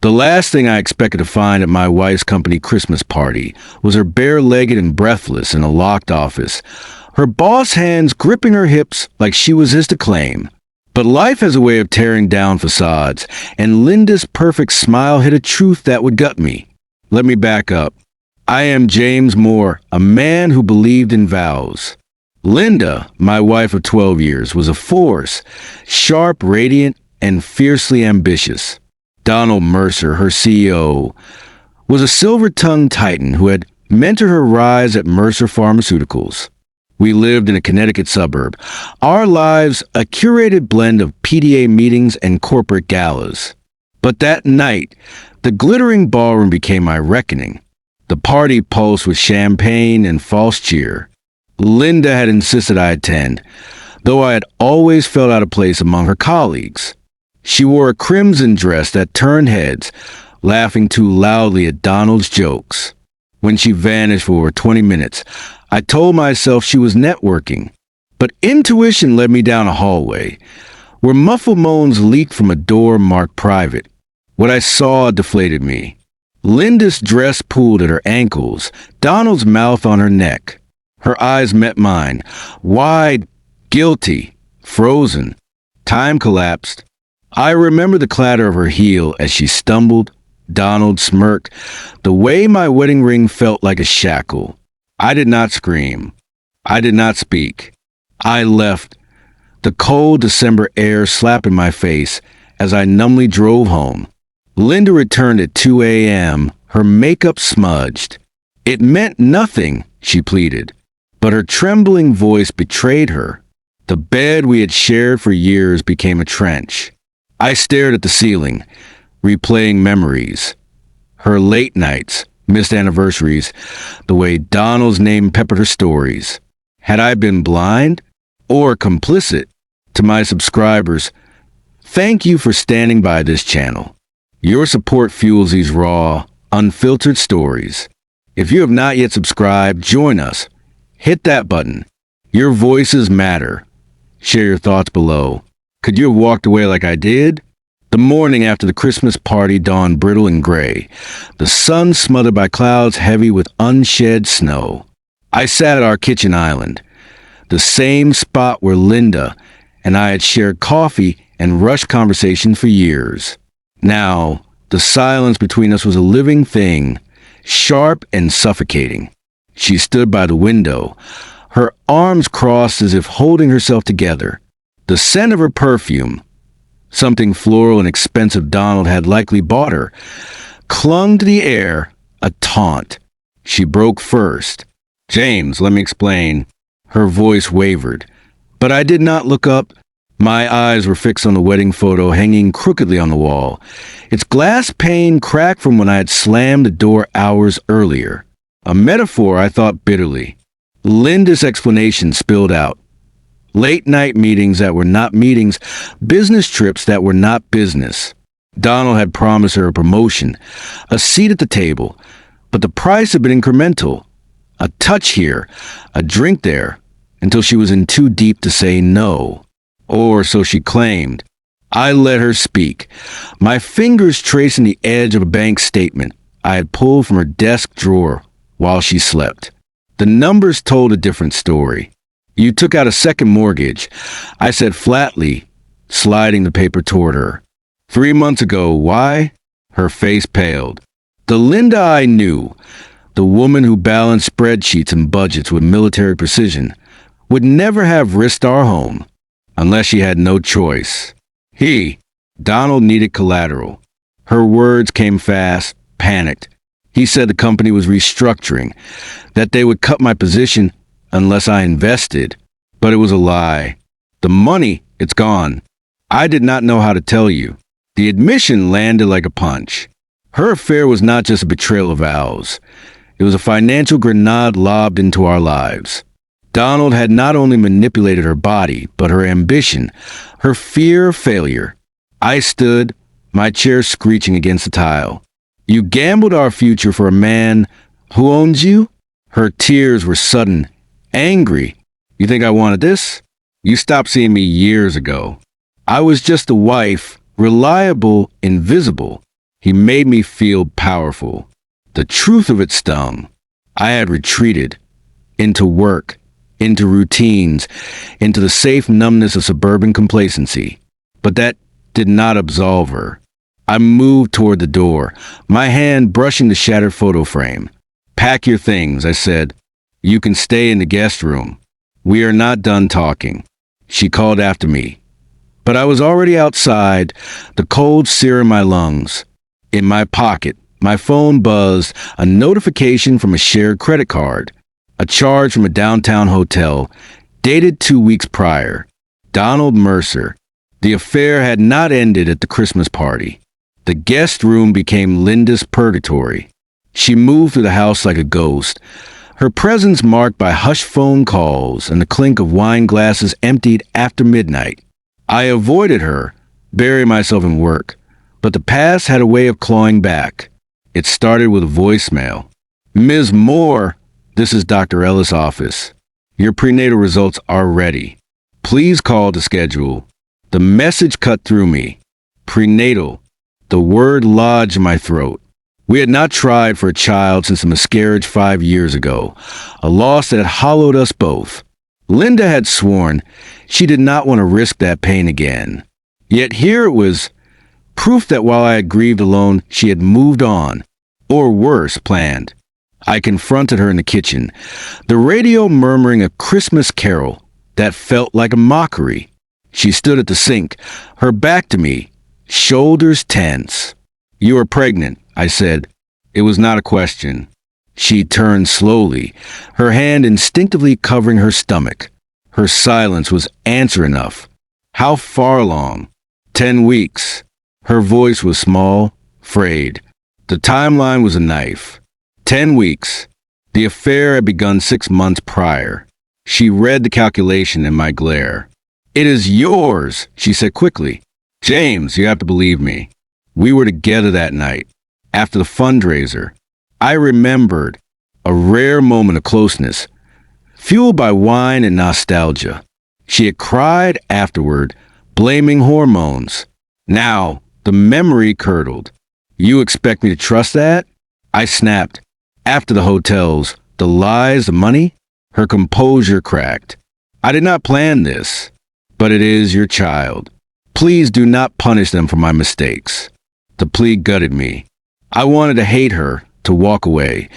The last thing I expected to find at my wife's company Christmas party was her bare-legged and breathless in a locked office, her boss hands gripping her hips like she was his to claim. But life has a way of tearing down facades, and Linda's perfect smile hit a truth that would gut me. Let me back up. I am James Moore, a man who believed in vows. Linda, my wife of 12 years, was a force, sharp, radiant, and fiercely ambitious. Donald Mercer, her CEO, was a silver-tongued titan who had mentored her rise at Mercer Pharmaceuticals. We lived in a Connecticut suburb, our lives a curated blend of PDA meetings and corporate galas. But that night, the glittering ballroom became my reckoning. The party pulsed with champagne and false cheer. Linda had insisted I attend, though I had always felt out of place among her colleagues. She wore a crimson dress that turned heads, laughing too loudly at Donald's jokes. When she vanished for over 20 minutes, I told myself she was networking. But intuition led me down a hallway, where muffled moans leaked from a door marked private. What I saw deflated me. Linda's dress pulled at her ankles, Donald's mouth on her neck. Her eyes met mine, wide, guilty, frozen. Time collapsed. I remember the clatter of her heel as she stumbled. Donald smirked, the way my wedding ring felt like a shackle. I did not scream. I did not speak. I left, the cold December air slapping my face as I numbly drove home. Linda returned at 2 a.m., her makeup smudged. It meant nothing, she pleaded, but her trembling voice betrayed her. The bed we had shared for years became a trench. I stared at the ceiling, replaying memories. Her late nights, missed anniversaries, the way Donald's name peppered her stories. Had I been blind or complicit? To my subscribers, thank you for standing by this channel. Your support fuels these raw, unfiltered stories. If you have not yet subscribed, join us. Hit that button. Your voices matter. Share your thoughts below. Could you have walked away like I did? The morning after the Christmas party dawned brittle and gray, the sun smothered by clouds heavy with unshed snow. I sat at our kitchen island, the same spot where Linda and I had shared coffee and rushed conversation for years. Now, the silence between us was a living thing, sharp and suffocating. She stood by the window, her arms crossed as if holding herself together. The scent of her perfume, something floral and expensive Donald had likely bought her, clung to the air, a taunt. She broke first. "James, let me explain." Her voice wavered, but I did not look up. My eyes were fixed on the wedding photo hanging crookedly on the wall. Its glass pane cracked from when I had slammed the door hours earlier. A metaphor, I thought bitterly. Linda's explanation spilled out. Late-night meetings that were not meetings, business trips that were not business. Donald had promised her a promotion, a seat at the table, but the price had been incremental. A touch here, a drink there, until she was in too deep to say no. Or so she claimed. I let her speak, my fingers tracing the edge of a bank statement I had pulled from her desk drawer while she slept. The numbers told a different story. "You took out a second mortgage," I said flatly, sliding the paper toward her. 3 months ago, why? Her face paled. The Linda I knew, the woman who balanced spreadsheets and budgets with military precision, would never have risked our home, unless she had no choice. Donald needed collateral. Her words came fast, panicked. He said the company was restructuring, that they would cut my position unless I invested. But it was a lie. The money, it's gone. I did not know how to tell you. The admission landed like a punch. Her affair was not just a betrayal of vows. It was a financial grenade lobbed into our lives. Donald had not only manipulated her body, but her ambition, her fear of failure. I stood, my chair screeching against the tile. "You gambled our future for a man who owns you?" Her tears were sudden, angry. "You think I wanted this? You stopped seeing me years ago. I was just a wife, reliable, invisible. He made me feel powerful. The truth of it stung. I had retreated into work, into routines, into the safe numbness of suburban complacency. But that did not absolve her. I moved toward the door, my hand brushing the shattered photo frame. "Pack your things," I said. "You can stay in the guest room. We are not done talking." She called after me. But I was already outside, the cold sear in my lungs. In my pocket, my phone buzzed, a notification from a shared credit card. A charge from a downtown hotel, dated 2 weeks prior. Donald Mercer. The affair had not ended at the Christmas party. The guest room became Linda's purgatory. She moved through the house like a ghost, her presence marked by hushed phone calls and the clink of wine glasses emptied after midnight. I avoided her, burying myself in work, but the past had a way of clawing back. It started with a voicemail. "Ms. Moore, this is Dr. Ellis' office. Your prenatal results are ready. Please call to schedule." The message cut through me. Prenatal. The word lodged in my throat. We had not tried for a child since a miscarriage 5 years ago, a loss that had hollowed us both. Linda had sworn she did not want to risk that pain again. Yet here it was, proof that while I had grieved alone, she had moved on, or worse, planned. I confronted her in the kitchen, the radio murmuring a Christmas carol that felt like a mockery. She stood at the sink, her back to me, shoulders tense. "You are pregnant," I said. It was not a question. She turned slowly, her hand instinctively covering her stomach. Her silence was answer enough. "How far along?" 10 weeks. Her voice was small, frayed. The timeline was a knife. 10 weeks. The affair had begun 6 months prior. She read the calculation in my glare. "It is yours," she said quickly. "James, you have to believe me. We were together that night, after the fundraiser. I remembered a rare moment of closeness, fueled by wine and nostalgia. She had cried afterward, blaming hormones. Now, the memory curdled. "You expect me to trust that?" I snapped. "After the hotels, the lies, the money?" Her composure cracked. "I did not plan this, but it is your child. Please do not punish them for my mistakes." The plea gutted me. I wanted to hate her, to walk away,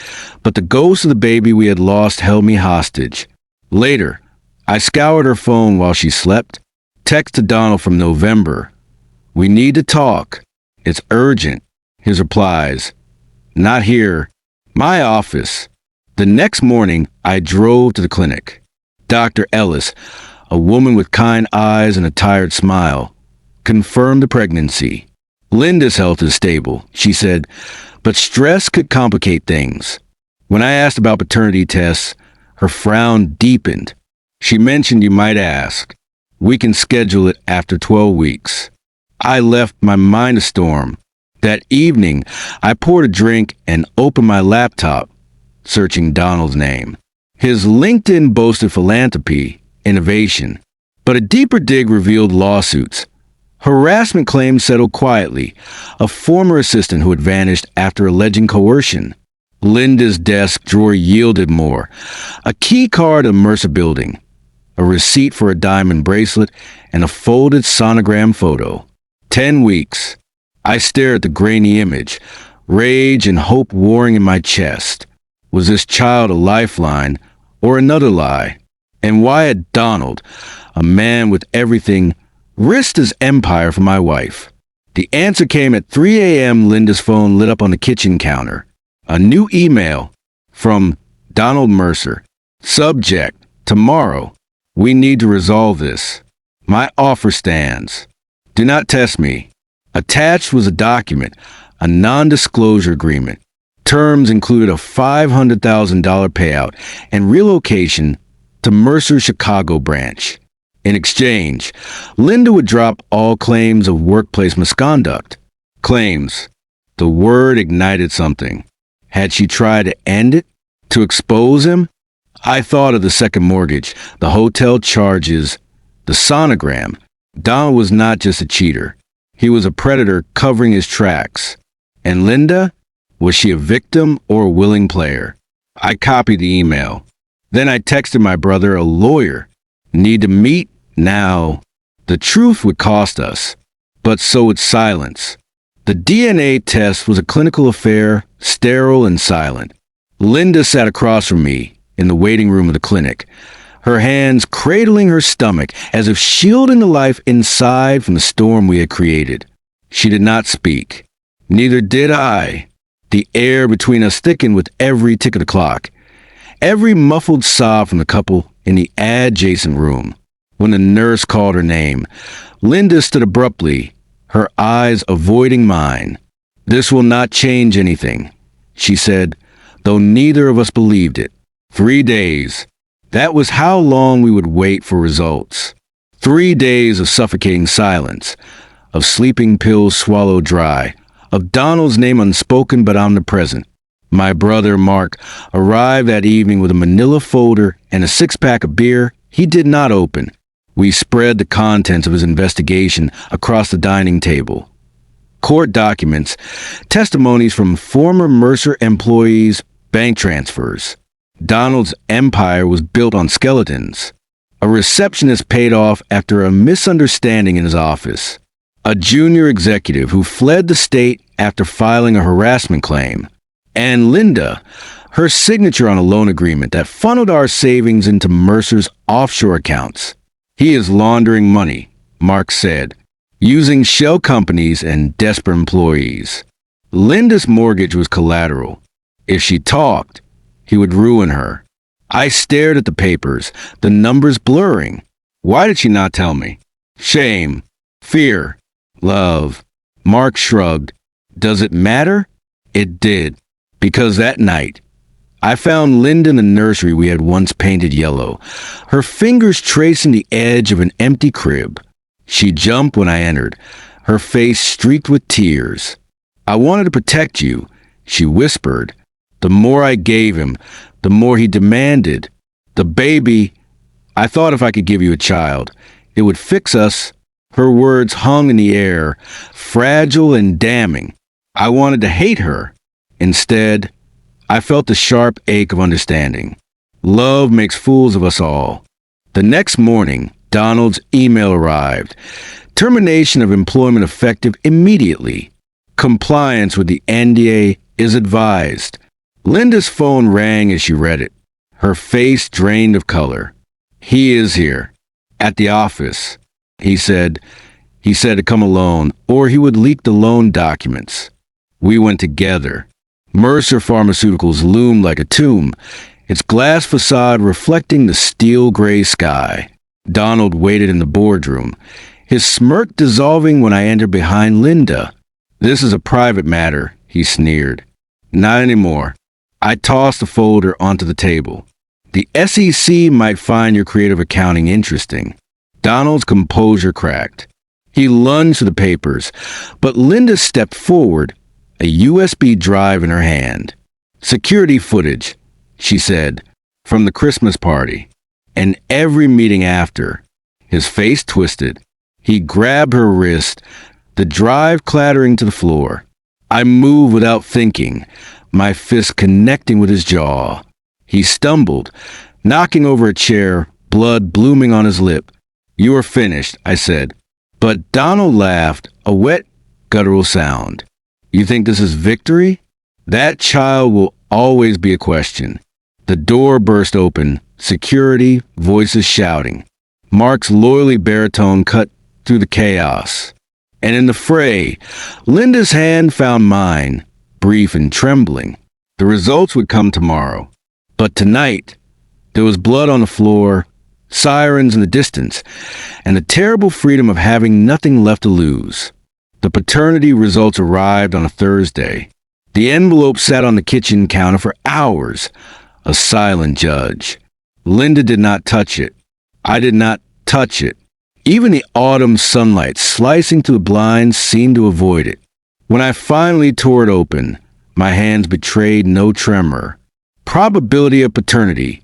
but the ghost of the baby we had lost held me hostage. Later, I scoured her phone while she slept. Text to Donald from November. "We need to talk. It's urgent." His replies. "Not here. My office." The next morning, I drove to the clinic. Dr. Ellis, a woman with kind eyes and a tired smile, confirmed the pregnancy. "Linda's health is stable," she said, "but stress could complicate things." When I asked about paternity tests, her frown deepened. She mentioned you might ask. "We can schedule it after 12 weeks. I left my mind a storm. That evening, I poured a drink and opened my laptop, searching Donald's name. His LinkedIn boasted philanthropy, innovation, but a deeper dig revealed lawsuits. Harassment claims settled quietly, a former assistant who had vanished after alleging coercion. Linda's desk drawer yielded more, a key card of Mercer building, a receipt for a diamond bracelet, and a folded sonogram photo. 10 weeks. I stared at the grainy image, rage and hope warring in my chest. Was this child a lifeline or another lie? And why had Donald, a man with everything, risked his empire for my wife? The answer came at 3 a.m. Linda's phone lit up on the kitchen counter. A new email from Donald Mercer. Subject, tomorrow. We need to resolve this. My offer stands. Do not test me. Attached was a document, a non-disclosure agreement. Terms included a $500,000 payout and relocation to Mercer's Chicago branch. In exchange, Linda would drop all claims of workplace misconduct. Claims. The word ignited something. Had she tried to end it? To expose him? I thought of the second mortgage, the hotel charges, the sonogram. Donald was not just a cheater. He was a predator covering his tracks. And Linda? Was she a victim or a willing player? I copied the email. Then I texted my brother, a lawyer. Need to meet now. The truth would cost us, but so would silence. The DNA test was a clinical affair, sterile and silent. Linda sat across from me in the waiting room of the clinic, her hands cradling her stomach as if shielding the life inside from the storm we had created. She did not speak. Neither did I. The air between us thickened with every tick of the clock. Every muffled sob from the couple in the adjacent room. When the nurse called her name, Linda stood abruptly, her eyes avoiding mine. "This will not change anything," she said, though neither of us believed it. 3 days. That was how long we would wait for results. 3 days of suffocating silence, of sleeping pills swallowed dry, of Donald's name unspoken but omnipresent. My brother, Mark, arrived that evening with a manila folder and a 6-pack of beer he did not open. We spread the contents of his investigation across the dining table. Court documents, testimonies from former Mercer employees, bank transfers. Donald's empire was built on skeletons. A receptionist paid off after a misunderstanding in his office. A junior executive who fled the state after filing a harassment claim. And Linda, her signature on a loan agreement that funneled our savings into Mercer's offshore accounts. "He is laundering money," Mark said, "using shell companies and desperate employees." Linda's mortgage was collateral. If she talked, he would ruin her. I stared at the papers, the numbers blurring. Why did she not tell me? Shame, fear, love. Mark shrugged. Does it matter? It did, because that night, I found Linda in the nursery we had once painted yellow, her fingers tracing the edge of an empty crib. She jumped when I entered, her face streaked with tears. "I wanted to protect you," she whispered. The more I gave him, the more he demanded. "The baby, I thought if I could give you a child, it would fix us." Her words hung in the air, fragile and damning. I wanted to hate her. Instead, I felt the sharp ache of understanding. Love makes fools of us all. The next morning, Donald's email arrived. Termination of employment effective immediately. Compliance with the NDA is advised. Linda's phone rang as she read it, her face drained of color. "He is here. At the office," he said. He said to come alone, or he would leak the loan documents. We went together. Mercer Pharmaceuticals loomed like a tomb, its glass facade reflecting the steel gray sky. Donald waited in the boardroom, his smirk dissolving when I entered behind Linda. "This is a private matter," he sneered. "Not anymore." I tossed the folder onto the table. "The SEC might find your creative accounting interesting." Donald's composure cracked. He lunged for the papers, but Linda stepped forward, a USB drive in her hand. "Security footage," she said, "from the Christmas party. And every meeting after." His face twisted. He grabbed her wrist, the drive clattering to the floor. I moved without thinking, my fist connecting with his jaw. He stumbled, knocking over a chair, blood blooming on his lip. "You are finished," I said. But Donald laughed, a wet, guttural sound. "You think this is victory?" That child will always be a question. The door burst open, security, voices shouting. Mark's loyally baritone cut through the chaos. And in the fray, Linda's hand found mine, brief and trembling. The results would come tomorrow. But tonight, there was blood on the floor, sirens in the distance, and the terrible freedom of having nothing left to lose. The paternity results arrived on a Thursday. The envelope sat on the kitchen counter for hours, a silent judge. Linda did not touch it. I did not touch it. Even the autumn sunlight slicing through the blinds seemed to avoid it. When I finally tore it open, my hands betrayed no tremor. Probability of paternity,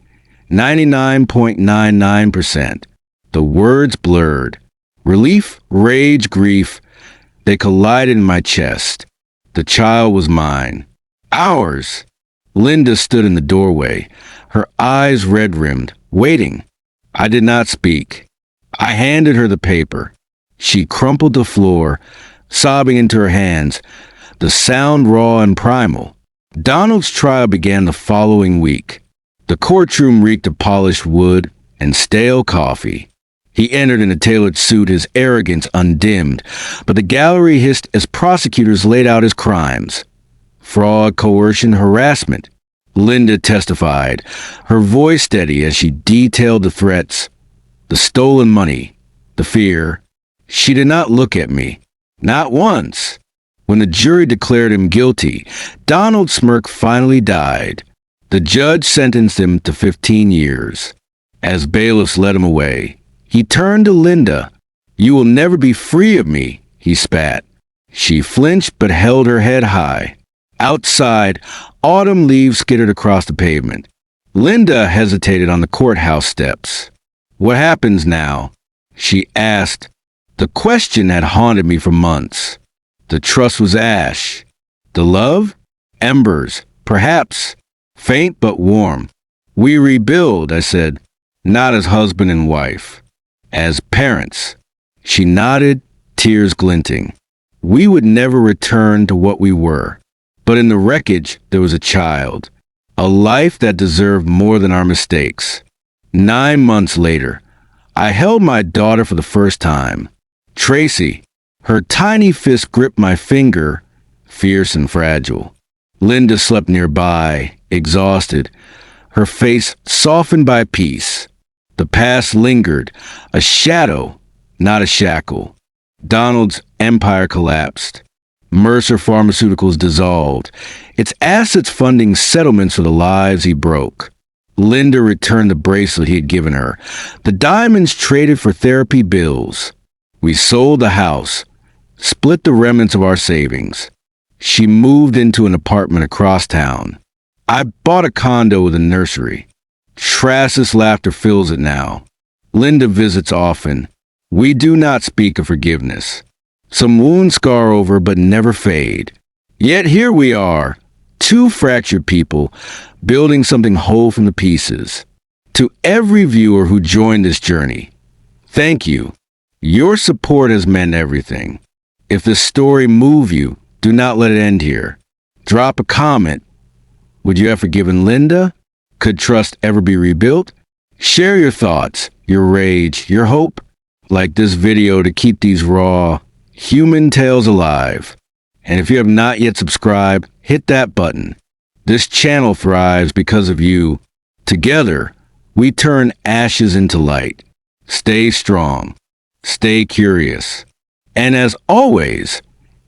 99.99%. The words blurred. Relief, rage, grief, they collided in my chest. The child was mine. Ours. Linda stood in the doorway, her eyes red-rimmed, waiting. I did not speak. I handed her the paper. She crumpled the floor, sobbing into her hands, the sound raw and primal. Donald's trial began the following week. The courtroom reeked of polished wood and stale coffee. He entered in a tailored suit, his arrogance undimmed, but the gallery hissed as prosecutors laid out his crimes. Fraud, coercion, harassment. Linda testified, her voice steady as she detailed the threats, the stolen money, the fear. She did not look at me. Not once. When the jury declared him guilty, Donald's smirk finally died. The judge sentenced him to 15 years. As bailiffs led him away, he turned to Linda. "You will never be free of me," he spat. She flinched but held her head high. Outside, autumn leaves skittered across the pavement. Linda hesitated on the courthouse steps. "What happens now?" she asked. The question had haunted me for months. The trust was ash. The love? Embers, perhaps. Faint but warm. "We rebuild," I said. "Not as husband and wife. As parents." She nodded, tears glinting. We would never return to what we were. But in the wreckage, there was a child. A life that deserved more than our mistakes. 9 months later, I held my daughter for the first time. Tracy. Her tiny fist gripped my finger, fierce and fragile. Linda slept nearby, exhausted, her face softened by peace. The past lingered, a shadow, not a shackle. Donald's empire collapsed. Mercer Pharmaceuticals dissolved, its assets funding settlements for the lives he broke. Linda returned the bracelet he had given her. The diamonds traded for therapy bills. We sold the house, split the remnants of our savings. She moved into an apartment across town. I bought a condo with a nursery. Trass's laughter fills it now. Linda visits often. We do not speak of forgiveness. Some wounds scar over but never fade. Yet here we are, two fractured people, building something whole from the pieces. To every viewer who joined this journey, thank you. Your support has meant everything. If this story moved you, do not let it end here. Drop a comment. Would you have forgiven Linda? Could trust ever be rebuilt? Share your thoughts, your rage, your hope. Like this video to keep these raw, human tales alive. And if you have not yet subscribed, hit that button. This channel thrives because of you. Together, we turn ashes into light. Stay strong. Stay curious. And as always,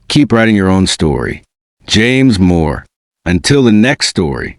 keep writing your own story. James Moore. Until the next story.